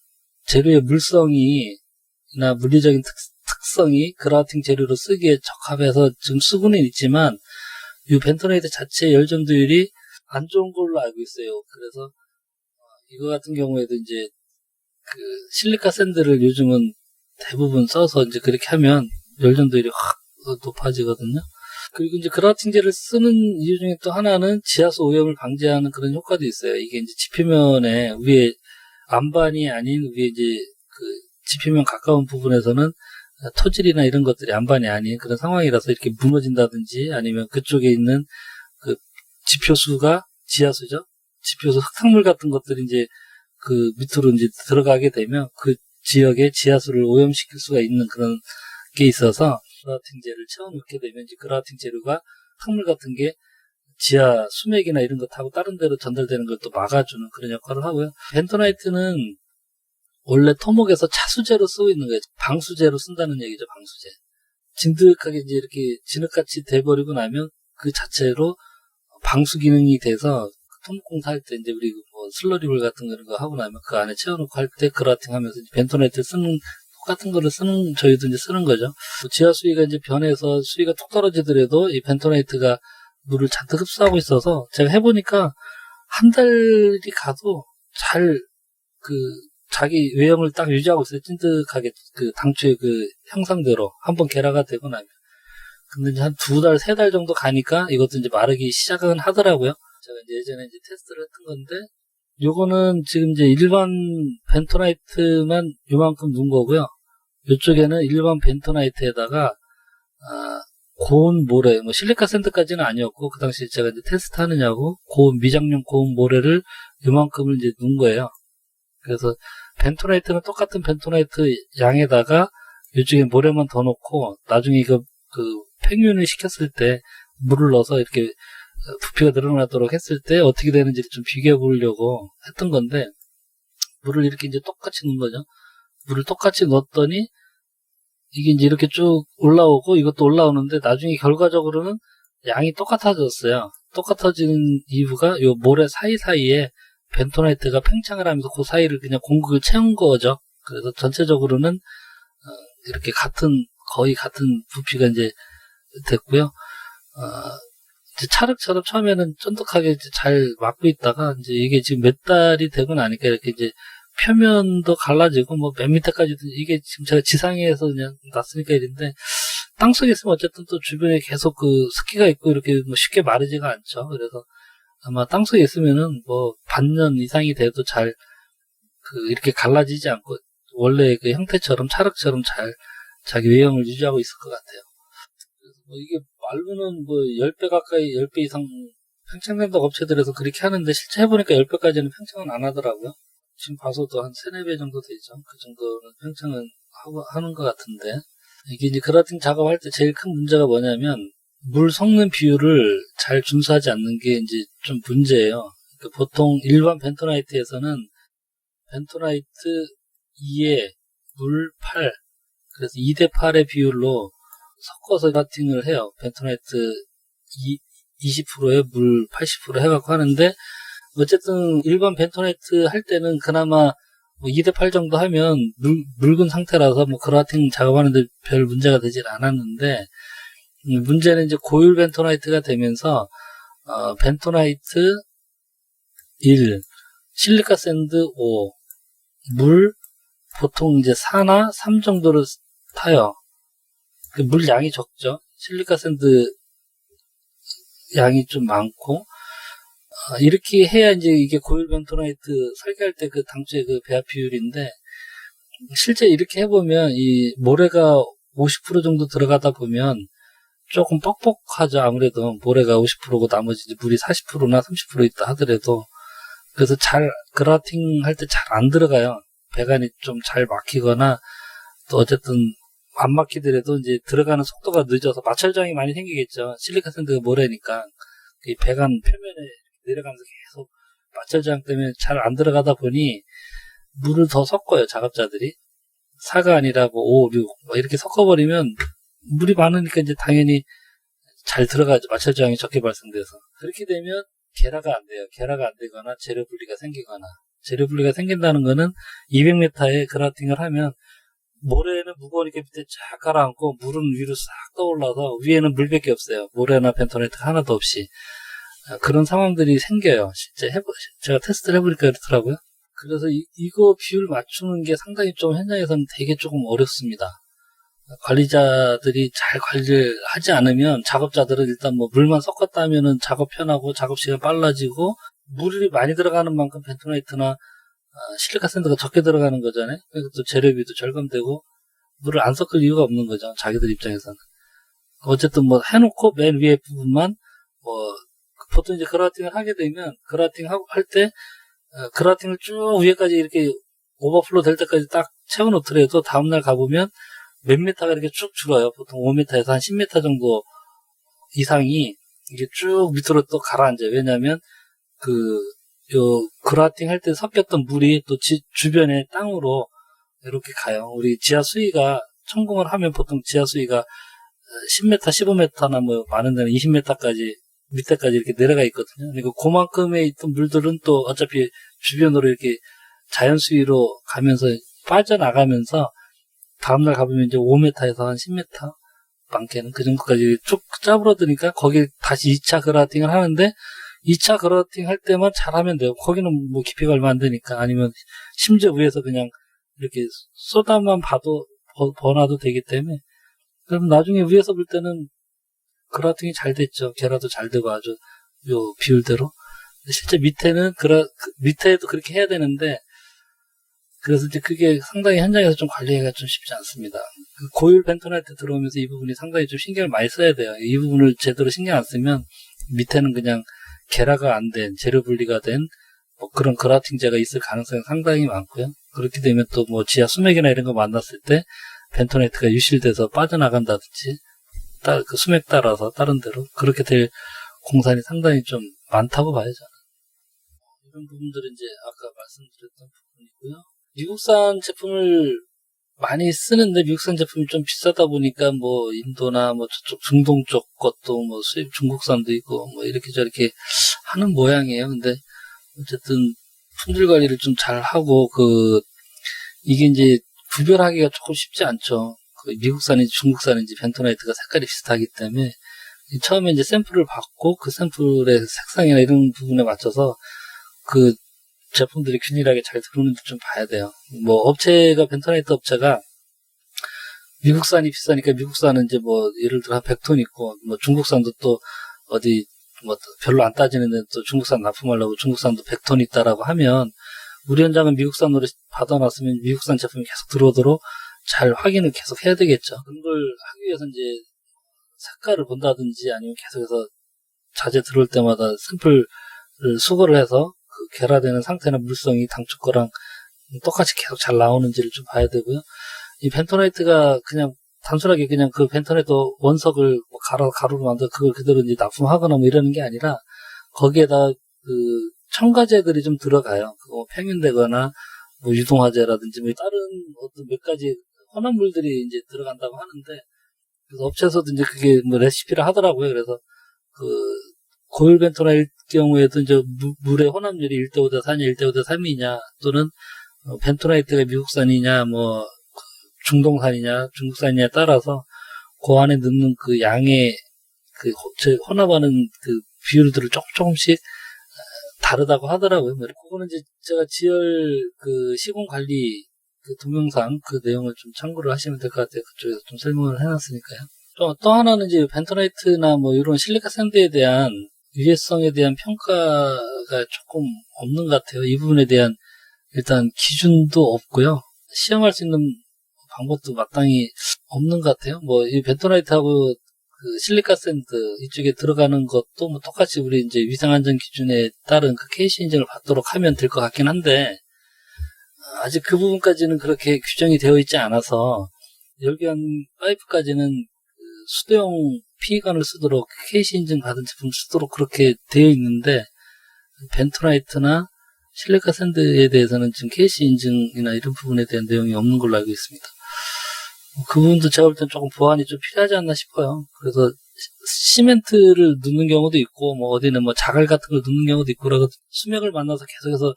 S1: 재료의 물성이나 물리적인 특성이 그라우팅 재료로 쓰기에 적합해서 지금 쓰고는 있지만 이 벤토나이트 자체의 열 전도율이 안 좋은 걸로 알고 있어요. 그래서 이거 같은 경우에도 이제 그 실리카 샌드를 요즘은 대부분 써서 이제 그렇게 하면 열 전도율이 확 높아지거든요. 그리고 이제 그라우팅제를 쓰는 이유 중에 또 하나는 지하수 오염을 방지하는 그런 효과도 있어요. 이게 이제 지표면에 위에 안반이 아닌 위에 이제 그 지표면 가까운 부분에서는 토질이나 이런 것들이 안반이 아닌 그런 상황이라서 이렇게 무너진다든지 아니면 그쪽에 있는 그 지표수가 지하수죠. 지표수 흙탕물 같은 것들이 이제 그 밑으로 이제 들어가게 되면 그 지역의 지하수를 오염시킬 수가 있는 그런 게 있어서 그라우팅제를 채워넣게 되면 이제 그라우팅 재료가 흙물 같은 게 지하 수맥이나 이런 것하고 다른 데로 전달되는 걸 또 막아주는 그런 역할을 하고요. 벤토나이트는 원래 토목에서 차수제로 쓰고 있는 거예요. 방수제로 쓴다는 얘기죠. 방수제. 진득하게 이제 이렇게 진흙같이 돼버리고 나면 그 자체로 방수 기능이 돼서 토목공사 할 때 이제 우리 뭐 슬러리물 같은 거 하고 나면 그 안에 채워놓고 할 때 그라우팅 하면서 벤토나이트 쓰는 똑같은 거를 쓰는 저희도 이제 쓰는 거죠. 지하 수위가 이제 변해서 수위가 툭 떨어지더라도 이 벤토나이트가 물을 잔뜩 흡수하고 있어서 제가 해보니까 한 달이 가도 잘 그 자기 외형을 딱 유지하고 있어요. 찐득하게 그 당초의 그 형상대로 한번 개라가 되고 나면. 근데 이제 한 2달, 3달 정도 가니까 이것도 이제 마르기 시작은 하더라고요. 제가 이제 예전에 이제 테스트를 했던 건데 요거는 지금 이제 일반 벤토나이트만 요만큼 넣은 거고요. 이쪽에는 일반 벤토나이트에다가 고온 모래, 뭐 실리카 샌드까지는 아니었고 그 당시 제가 이제 테스트 하느냐고 미장용 고온 모래를 요만큼을 이제 넣은 거예요. 그래서 벤토나이트는 똑같은 벤토나이트 양에다가 이쪽에 모래만 더 넣고 나중에 이거 그 팽윤을 시켰을 때 물을 넣어서 이렇게 부피가 늘어나도록 했을 때 어떻게 되는지 좀 비교해 보려고 했던 건데 물을 이렇게 이제 똑같이 넣은 거죠. 물을 똑같이 넣었더니 이게 이제 이렇게 쭉 올라오고 이것도 올라오는데 나중에 결과적으로는 양이 똑같아졌어요. 똑같아지는 이유가 요 모래 사이사이에 벤토나이트가 팽창을 하면서 그 사이를 그냥 공극을 채운 거죠. 그래서 전체적으로는 이렇게 거의 같은 부피가 이제 됐고요. 이제 찰흙처럼 처음에는 쫀득하게 이제 잘 막고 있다가 이제 이게 지금 몇 달이 되고 나니까 이렇게 이제 표면도 갈라지고 뭐 몇 미터까지도 이게 지금 제가 지상에서 그냥 놨으니까 이런데 땅속에 있으면 어쨌든 또 주변에 계속 그 습기가 있고 이렇게 뭐 쉽게 마르지가 않죠. 그래서 아마 땅속에 있으면은 뭐 반년 이상이 돼도 잘 이렇게 갈라지지 않고 원래 그 형태처럼 찰흙처럼 잘 자기 외형을 유지하고 있을 것 같아요. 뭐 이게 말로는 뭐 10배 가까이, 10배 이상 팽창된다고 업체들에서 그렇게 하는데 실제 해보니까 10배까지는 팽창은 안 하더라고요. 지금 봐서도 한 3, 4배 정도 되죠. 그 정도는 팽창은 하는 것 같은데. 이게 이제 그라팅 작업할 때 제일 큰 문제가 뭐냐면 물 섞는 비율을 잘 준수하지 않는 게 이제 좀 문제예요. 그러니까 보통 일반 벤토나이트에서는 벤토나이트 2에 물 8, 그래서 2대 8의 비율로 섞어서 그라팅을 해요. 벤토나이트 20%에 물 80% 해갖고 하는데, 어쨌든 일반 벤토나이트 할 때는 그나마 뭐 2대 8 정도 하면 묽은 상태라서 뭐 그라팅 작업하는데 별 문제가 되질 않았는데, 문제는 이제 고율 벤토나이트가 되면서 벤토나이트 1, 실리카 샌드 5, 물 보통 이제 4나 3 정도를 타요. 물 양이 적죠. 실리카 샌드 양이 좀 많고, 이렇게 해야 이제 이게 고율 벤토나이트 설계할 때 그 당초의 그 배합 비율인데, 실제 이렇게 해보면 이 모래가 50% 정도 들어가다 보면 조금 뻑뻑하죠. 아무래도 모래가 50%고 나머지 물이 40%나 30% 있다 하더라도. 그래서 그라팅 할 때 잘 안 들어가요. 배관이 좀 잘 막히거나, 또 어쨌든 안 막히더라도 이제 들어가는 속도가 늦어서 마찰장이 많이 생기겠죠. 실리카 샌드가 모래니까 이 배관 표면에 내려가면서 계속 마찰장 때문에 잘 안 들어가다 보니 물을 더 섞어요. 작업자들이 4가 아니라 뭐 5, 6 뭐 이렇게 섞어버리면 물이 많으니까 이제 당연히 잘 들어가죠. 마찰장이 적게 발생돼서. 그렇게 되면 계라가 안 돼요. 계라가 안 되거나 재료 분리가 생기거나. 재료 분리가 생긴다는 거는 200m에 그라팅을 하면 모래는 무거우니까 밑에 쫙 가라앉고 물은 위로 싹 떠올라서 위에는 물밖에 없어요. 모래나 벤토나이트가 하나도 없이. 그런 상황들이 생겨요. 실제 제가 테스트를 해보니까 그렇더라고요. 그래서 이거 비율 맞추는 게 상당히 좀 현장에서는 되게 조금 어렵습니다. 관리자들이 잘 관리를 하지 않으면 작업자들은 일단 뭐 물만 섞었다 하면은 작업 편하고 작업 시간 빨라지고, 물이 많이 들어가는 만큼 벤토나이트나 실리카 샌드가 적게 들어가는 거잖아요. 그래서 또 재료비도 절감되고 물을 안 섞을 이유가 없는 거죠. 자기들 입장에서는. 어쨌든 뭐 해놓고 맨 위에 부분만 뭐 보통 이제 그라팅을 하게 되면 그라팅 할 때 그라팅을 쭉 위에까지 이렇게 오버플로 될 때까지 딱 채워놓더라도 다음날 가보면 몇 미터가 이렇게 쭉 줄어요. 보통 5m에서 한 10m 정도 이상이 이게 쭉 밑으로 또 가라앉아요. 왜냐하면 그라팅 할 때 섞였던 물이 또 주변에 땅으로 이렇게 가요. 우리 지하 수위가 천공을 하면 보통 지하 수위가 10m, 15m나 뭐 많은 데는 20m까지 밑에까지 이렇게 내려가 있거든요. 그러니까 그만큼의 있던 물들은 또 어차피 주변으로 이렇게 자연 수위로 가면서 빠져나가면서 다음날 가보면 이제 5m에서 한 10m 많게는 그 정도까지 쭉 짜부러드니까 거기 다시 2차 그라팅을 하는데 2차 그라팅 할 때만 잘하면 돼요. 거기는 뭐 깊이가 얼마 안 되니까. 아니면 심지어 위에서 그냥 이렇게 쏟아만 버놔도 되기 때문에, 그럼 나중에 위에서 볼 때는 그라팅이 잘 됐죠. 계라도 잘 되고 아주 요 비율대로. 실제 밑에도 그렇게 해야 되는데, 그래서 이제 그게 상당히 현장에서 좀 관리하기가 좀 쉽지 않습니다. 고율 벤토나이트 들어오면서 이 부분이 상당히 좀 신경을 많이 써야 돼요. 이 부분을 제대로 신경 안 쓰면 밑에는 그냥 계라가 안 된, 재료 분리가 된 뭐 그런 그라팅제가 있을 가능성이 상당히 많고요. 그렇게 되면 또 뭐 지하 수맥이나 이런 거 만났을 때 벤토나이트가 유실돼서 빠져나간다든지 그 수맥 따라서 다른 데로 그렇게 될 공산이 상당히 좀 많다고 봐야죠. 이런 부분들은 이제 아까 말씀드렸던 부분이고요. 미국산 제품을 많이 쓰는데 미국산 제품이 좀 비싸다 보니까 뭐 인도나 뭐 저쪽 중동 쪽 것도 뭐 수입 중국산도 있고 뭐 이렇게 저렇게 하는 모양이에요. 근데 어쨌든 품질 관리를 좀 잘 하고 이게 이제 구별하기가 조금 쉽지 않죠. 미국산인지 중국산인지 벤토나이트가 색깔이 비슷하기 때문에 처음에 이제 샘플을 받고 그 샘플의 색상이나 이런 부분에 맞춰서 그 제품들이 균일하게 잘 들어오는지 좀 봐야 돼요. 뭐 벤토나이트 업체가 미국산이 비싸니까 미국산은 이제 뭐 예를 들어 한 100톤 있고 뭐 중국산도 또 어디 뭐 별로 안 따지는데 또 중국산 납품하려고 중국산도 100톤 있다라고 하면 우리 현장은 미국산으로 받아놨으면 미국산 제품이 계속 들어오도록 잘 확인을 계속 해야 되겠죠. 그런 걸 하기 위해서 이제 색깔을 본다든지 아니면 계속해서 자재 들어올 때마다 샘플을 수거를 해서 그 결합되는 상태나 물성이 당초 거랑 똑같이 계속 잘 나오는지를 좀 봐야 되고요. 이 벤토나이트가 그냥 단순하게 그냥 그 벤토나이트 원석을 뭐 가루로 만들어 그걸 그대로 이제 납품하거나 뭐 이러는 게 아니라 거기에다 그 첨가제들이 좀 들어가요. 그거 평균되거나 뭐 유동화제라든지 뭐 다른 어떤 몇 가지 혼합물들이 이제 들어간다고 하는데, 그래서 업체에서도 이제 그게 뭐 레시피를 하더라고요. 그래서 그 고율 벤토나일 경우에도 이제 물의 혼합률이 1대5 대 4냐 1대5 대 3이냐 또는 벤토나이트가 미국산이냐 뭐 중동산이냐 중국산이냐에 따라서 그 안에 넣는 그 양의 그 혼합하는 그 비율들을 조금씩 다르다고 하더라고요. 그거는 이제 제가 지열 그 시공 관리 그 동영상 그 내용을 좀 참고를 하시면 될 것 같아요. 그쪽에서 좀 설명을 해놨으니까요. 또 하나는 이제 벤토나이트나 뭐 이런 실리카 샌드에 대한 유해성에 대한 평가가 조금 없는 것 같아요. 이 부분에 대한 일단 기준도 없고요. 시험할 수 있는 방법도 마땅히 없는 것 같아요. 뭐 이 벤토나이트하고 그 실리카 샌드 이쪽에 들어가는 것도 뭐 똑같이 우리 이제 위생안전 기준에 따른 그 KC 인증을 받도록 하면 될 것 같긴 한데, 아직 그 부분까지는 그렇게 규정이 되어 있지 않아서 열기관 파이프까지는 그 수도용 피관을 쓰도록 KC 인증 받은 제품 쓰도록 그렇게 되어 있는데, 벤토나이트나 실리카 샌드에 대해서는 지금 KC 인증이나 이런 부분에 대한 내용이 없는 걸로 알고 있습니다. 그 부분도 제가 볼 땐 조금 보완이 좀 필요하지 않나 싶어요. 그래서 시멘트를 넣는 경우도 있고, 뭐 어디는 뭐 자갈 같은 걸 넣는 경우도 있고, 그래서 수맥을 만나서 계속해서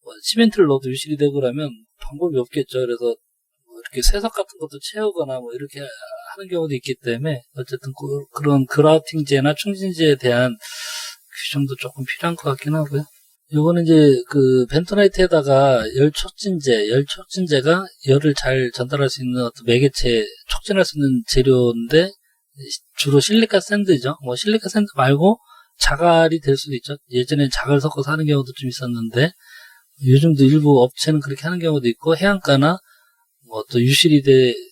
S1: 뭐 시멘트를 넣어도 유실이 되고 그러면 방법이 없겠죠. 그래서 뭐 이렇게 세석 같은 것도 채우거나 뭐 이렇게 하는 경우도 있기 때문에 어쨌든 그런 그라우팅제나 충진제에 대한 규정도 조금 필요한 것 같긴 하고요. 요거는 이제 그 벤토나이트에다가 열촉진제가 열을 잘 전달할 수 있는 어떤 매개체, 촉진할 수 있는 재료인데 주로 실리카 샌드죠. 뭐 실리카 샌드 말고 자갈이 될 수도 있죠. 예전에 자갈 섞어서 하는 경우도 좀 있었는데 요즘도 일부 업체는 그렇게 하는 경우도 있고, 해안가나 뭐 또 유실이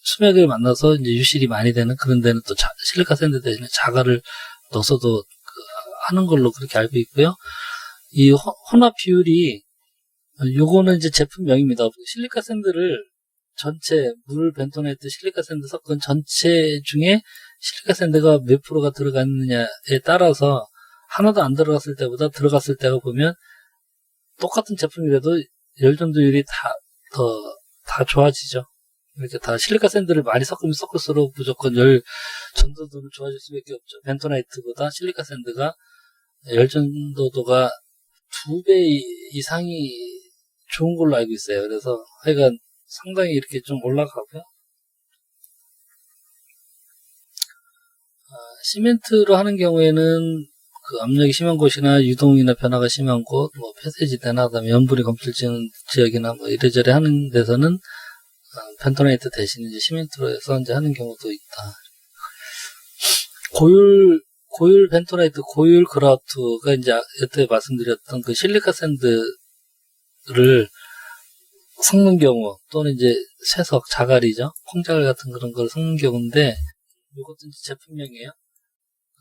S1: 수맥을 만나서 이제 유실이 많이 되는 그런 데는 또 실리카 샌드 대신에 자갈을 넣어서도 하는 걸로 그렇게 알고 있고요. 이 혼합 비율이, 요거는 이제 제품명입니다. 실리카 샌드를 전체, 물, 벤토나이트, 실리카 샌드 섞은 전체 중에 실리카 샌드가 몇 프로가 들어갔느냐에 따라서 하나도 안 들어갔을 때보다 들어갔을 때가 보면 똑같은 제품이라도 열 전도율이 다 좋아지죠. 이렇게 다 실리카 샌드를 많이 섞으면 섞을수록 무조건 열 전도도는 좋아질 수밖에 없죠. 벤토나이트보다 실리카 샌드가 열 전도도가 2배 이상이 좋은 걸로 알고 있어요. 그래서 하여간 상당히 이렇게 좀 올라가고요. 시멘트로 하는 경우에는 그 압력이 심한 곳이나 유동이나 변화가 심한 곳, 뭐 폐쇄지대나 그다음에 염분이 검출되는 지역이나 뭐 이래저래 하는 데서는 벤토나이트 대신 이제 시멘트로 해서 이제 하는 경우도 있다. 고율 벤토나이트, 고율 그라우트가 이제 여태 말씀드렸던 그 실리카 샌드를 섞는 경우, 또는 이제 쇠석, 자갈이죠. 콩자갈 같은 그런 걸 섞는 경우인데, 이것도 이제 제품명이에요.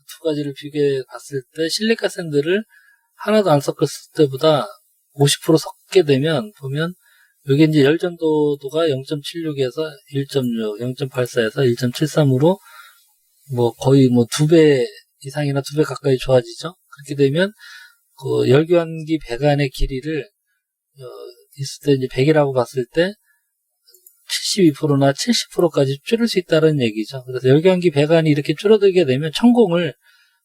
S1: 두 가지를 비교해 봤을 때 실리카 샌드를 하나도 안 섞었을 때보다 50% 섞게 되면 보면 여기 이제 열 전도도가 0.76에서 1.6, 0.84에서 1.73으로 뭐 거의 뭐 2배 이상이나 2배 가까이 좋아지죠. 그렇게 되면 그 열교환기 배관의 길이를 있을 때 이제 100이라고 봤을 때 72%나 70%까지 줄일 수 있다는 얘기죠. 그래서 열교환기 배관이 이렇게 줄어들게 되면 천공을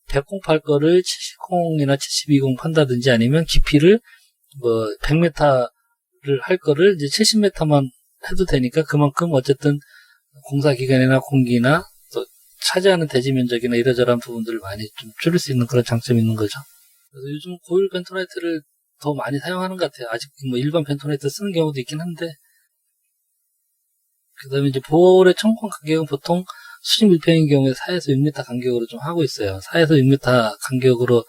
S1: 100공 팔 거를 70공이나 72공 판다든지 아니면 깊이를 뭐 100m를 할 거를 이제 70m만 해도 되니까 그만큼 어쨌든 공사 기간이나 공기나 또 차지하는 대지 면적이나 이러저러한 부분들을 많이 좀 줄일 수 있는 그런 장점이 있는 거죠. 그래서 요즘 고율 벤토나이트를 더 많이 사용하는 것 같아요. 아직 뭐 일반 벤토나이트 쓰는 경우도 있긴 한데, 그 다음에 이제 보홀의 천공 간격은 보통 수직 밀폐인 경우에 4에서 6m 간격으로 좀 하고 있어요. 4에서 6m 간격으로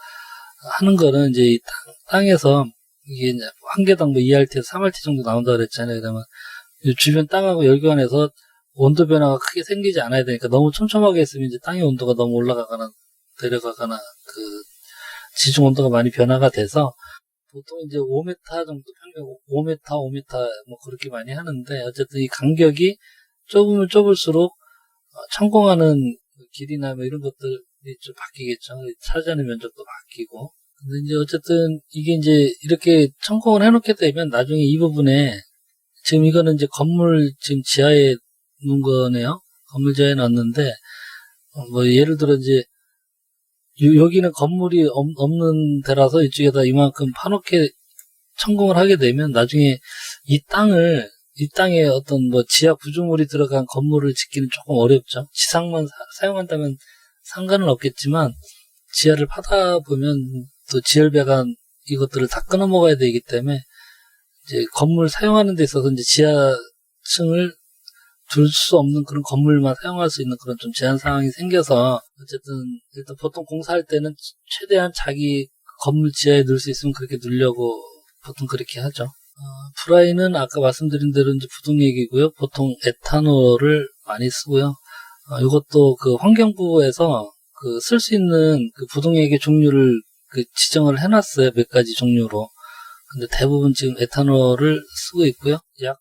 S1: 하는 거는 이제 이 땅에서 이게 이제 한 개당 뭐 2RT에서 3RT 정도 나온다고 그랬잖아요. 그러면 주변 땅하고 열교환해서 온도 변화가 크게 생기지 않아야 되니까 너무 촘촘하게 했으면 이제 땅의 온도가 너무 올라가거나 내려가거나 지중 온도가 많이 변화가 돼서 보통 이제 5m 정도 평균 5m, 5m 뭐 그렇게 많이 하는데 어쨌든 이 간격이 좁으면 좁을수록 천공하는 길이나 뭐 이런 것들이 좀 바뀌겠죠. 차지하는 면적도 바뀌고. 근데 이제 어쨌든 이게 이제 이렇게 천공을 해놓게 되면 나중에 이 부분에 지금 이거는 이제 건물 지금 지하에 놓은 거네요. 건물 지하에 놨는데 뭐 예를 들어 이제 여기는 건물이 없는 데라서 이쪽에다 이만큼 파놓게 천공을 하게 되면 나중에 이 땅에 어떤 뭐 지하 구조물이 들어간 건물을 짓기는 조금 어렵죠. 지상만 사용한다면 상관은 없겠지만 지하를 파다 보면 또 지열배관 이것들을 다 끊어 먹어야 되기 때문에 이제 건물 사용하는 데 있어서 이제 지하층을 둘 수 없는 그런 건물만 사용할 수 있는 그런 좀 제한 상황이 생겨서 어쨌든 일단 보통 공사할 때는 최대한 자기 건물 지하에 넣을 수 있으면 그렇게 넣으려고 보통 그렇게 하죠. 프라이는 아까 말씀드린 대로 이제 부동액이고요. 보통 에탄올을 많이 쓰고요. 이것도 그 환경부에서 쓸 수 있는 그 부동액의 종류를 지정을 해놨어요. 몇 가지 종류로. 근데 대부분 지금 에탄올을 쓰고 있고요. 약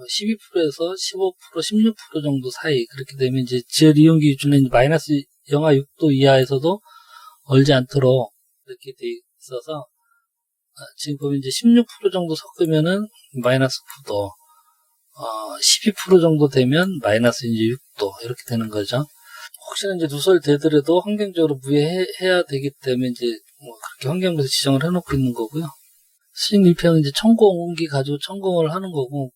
S1: 12%에서 15%, 16% 정도 사이. 그렇게 되면 이제 지열 이온기 기준은 마이너스 영하 6도 이하에서도 얼지 않도록 이렇게 돼 있어서 지금 보면 이제 16% 정도 섞으면은 마이너스 9도, 12% 정도 되면 마이너스 이제 6도 이렇게 되는 거죠. 혹시나 이제 누설되더라도 환경적으로 무해해야 되기 때문에 이제 뭐 그렇게 환경부에서 지정을 해놓고 있는 거고요. 수직 밀폐는 이제 천공기 가지고 천공을 하는 거고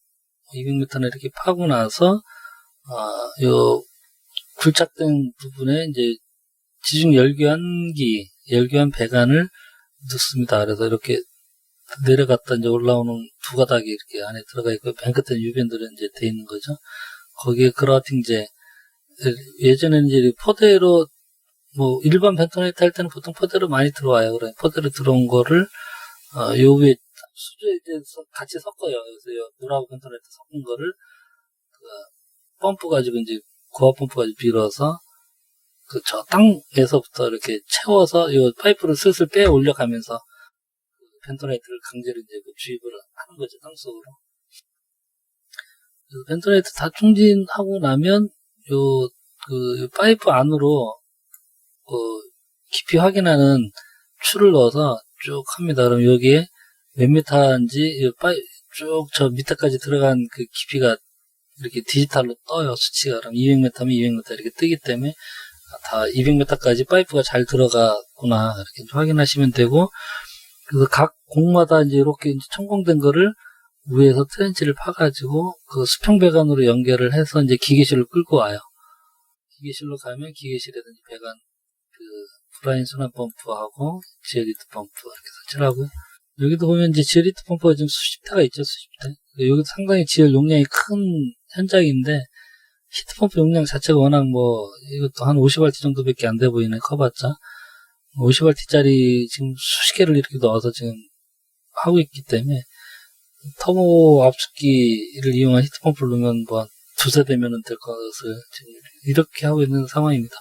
S1: 200m나 이렇게 파고 나서 요 굴착된 부분에 이제 지중 열교환 배관을 넣습니다. 그래서 이렇게 내려갔다 이제 올라오는 두 가닥이 이렇게 안에 들어가 있고 맨 끝에 유변들은 이제 돼 있는 거죠. 거기에 그라우팅제 예전에는 이제 포대로 뭐 일반 벤토네이트 할 때는 보통 포대로 많이 들어와요. 그래 포대로 들어온 거를 요 위에 수조에 이제 같이 섞어요. 그래서 요 물하고 벤토네이트 섞은 거를 펌프 가지고 이제 고압 펌프 가지고 빌어서 저 땅에서부터 이렇게 채워서 요 파이프를 슬슬 빼 올려가면서 벤토네이트를 강제로 이제 주입을 하는 거죠, 땅속으로. 그래서 벤토네이트 다 충진하고 나면 요 파이프 안으로 깊이 확인하는 추를 넣어서 쭉 합니다. 그럼 여기에 몇 미터인지 쭉 저 밑에까지 들어간 그 깊이가 이렇게 디지털로 떠요, 수치가. 그럼 200m면 200m 이렇게 뜨기 때문에 다 200m까지 파이프가 잘 들어가구나 이렇게 확인하시면 되고, 그래서 각 공마다 이제 이렇게 이제 천공된 거를 위에서 트렌치를 파가지고 그 수평 배관으로 연결을 해서 이제 기계실로 끌고 와요. 기계실로 가면 기계실에서 이제 배관 브라인 순환 펌프하고 지어리트 펌프 이렇게 설치를 하고요. 여기도 보면 이제 지어리트 펌프가 지금 수십 대가 있죠, 수십 대. 여기도 상당히 지열 용량이 큰 현장인데 히트펌프 용량 자체가 워낙 이것도 한 50RT 정도밖에 안 돼 보이네, 커봤자. 50RT짜리 지금 수십 개를 이렇게 넣어서 지금 하고 있기 때문에 터보 압축기를 이용한 히트펌프를 넣으면 두세 대면은 될 것을 지금 이렇게 하고 있는 상황입니다.